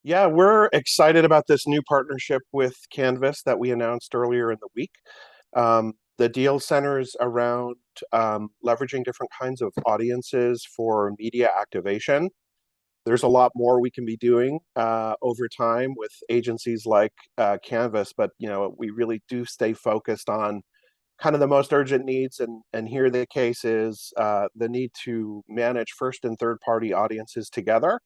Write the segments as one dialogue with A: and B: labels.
A: Yeah, we're excited about this new partnership with Canvas that we announced earlier in the week. The deal centers around leveraging different kinds of audiences for media activation. There's a lot more we can be doing over time with agencies like Canvas, but we really do stay focused on kind of the most urgent needs, and here the case is the need to manage first and third party audiences together,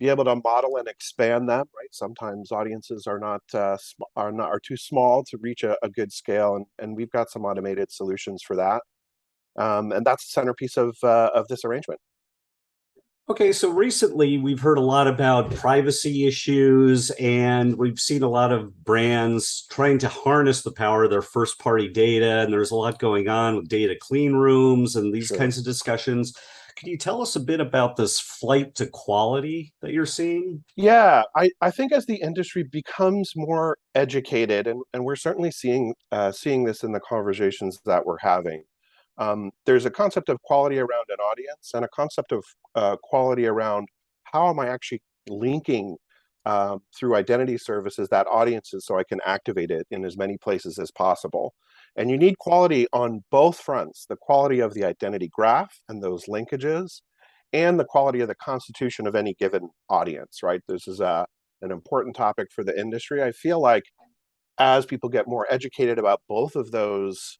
A: be able to model and expand them, right? Sometimes audiences are not are too small to reach a good scale, and we've got some automated solutions for that. And that's the centerpiece of this arrangement.
B: Okay, so recently we've heard a lot about privacy issues, and we've seen a lot of brands trying to harness the power of their first party data. And there's a lot going on with data clean rooms and these
A: Sure.
B: kinds of discussions. Can you tell us a bit about this flight to quality that you're seeing?
A: Yeah, I think as the industry becomes more educated, and we're certainly seeing this in the conversations that we're having. There's a concept of quality around an audience and a concept of quality around how am I actually linking through identity services that audiences so I can activate it in as many places as possible. And you need quality on both fronts, the quality of the identity graph and those linkages, and the quality of the constitution of any given audience, right? This is an important topic for the industry. I feel like as people get more educated about both of those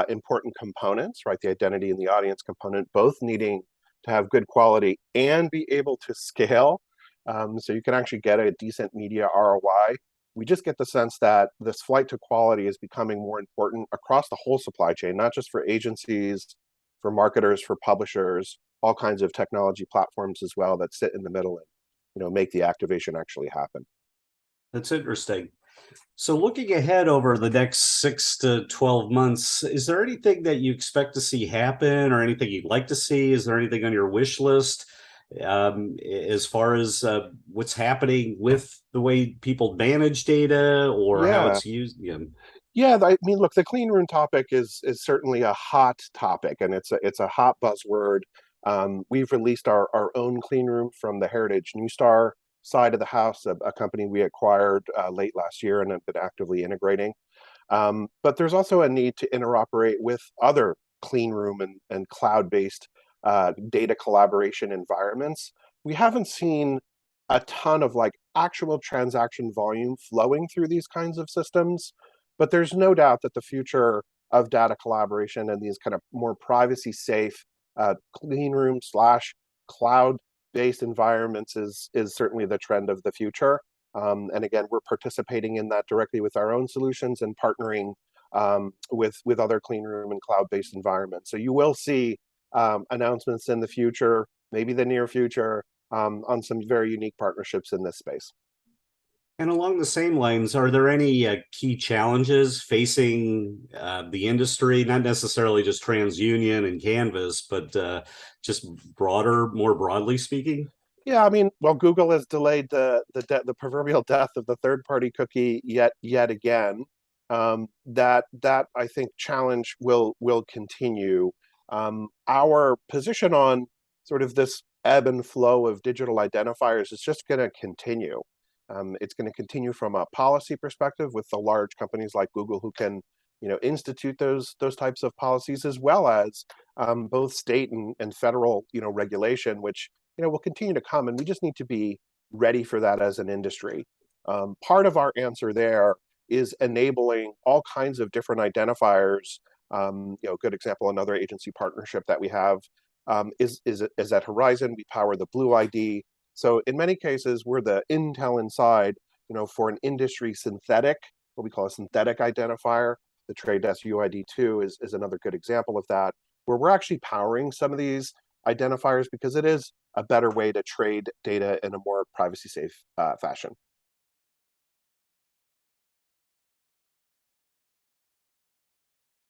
A: important components, right, the identity and the audience component, both needing to have good quality and be able to scale, so you can actually get a decent media ROI. We just get the sense that this flight to quality is becoming more important across the whole supply chain, not just for agencies, for marketers, for publishers, all kinds of technology platforms as well that sit in the middle and make the activation actually happen.
B: That's interesting. So, looking ahead over the next 6 to 12 months, is there anything that you expect to see happen or anything you'd like to see? Is there anything on your wish list as far as what's happening with the way people manage data or how
A: Yeah.
B: it's used? Yeah.
A: Yeah, I mean, look, the clean room topic is certainly a hot topic, and it's a hot buzzword. We've released our own clean room from the Heritage New Star side of the house, a company we acquired late last year and have been actively integrating. But there's also a need to interoperate with other clean room and cloud-based data collaboration environments. We haven't seen a ton of like actual transaction volume flowing through these kinds of systems, but there's no doubt that the future of data collaboration and these kind of more privacy safe clean room slash cloud based environments is certainly the trend of the future. And again, we're participating in that directly with our own solutions and partnering with other clean room and cloud-based environments. So you will see announcements in the future, maybe the near future, on some very unique partnerships in this space.
B: And along the same lines, are there any key challenges facing the industry? Not necessarily just TransUnion and Canvas, but just more broadly speaking?
A: Yeah, I mean, well, Google has delayed the proverbial death of the third-party cookie yet again. That I think challenge will continue. Our position on sort of this ebb and flow of digital identifiers is just going to continue. It's going to continue from a policy perspective with the large companies like Google who can, institute those types of policies, as well as both state and federal, regulation, which will continue to come, and we just need to be ready for that as an industry. Part of our answer there is enabling all kinds of different identifiers. Good example, another agency partnership that we have is at Horizon. We power the Blue ID. So in many cases, we're the intel inside, for an industry synthetic, what we call a synthetic identifier. The Trade Desk UID2 is another good example of that, where we're actually powering some of these identifiers because it is a better way to trade data in a more privacy safe fashion.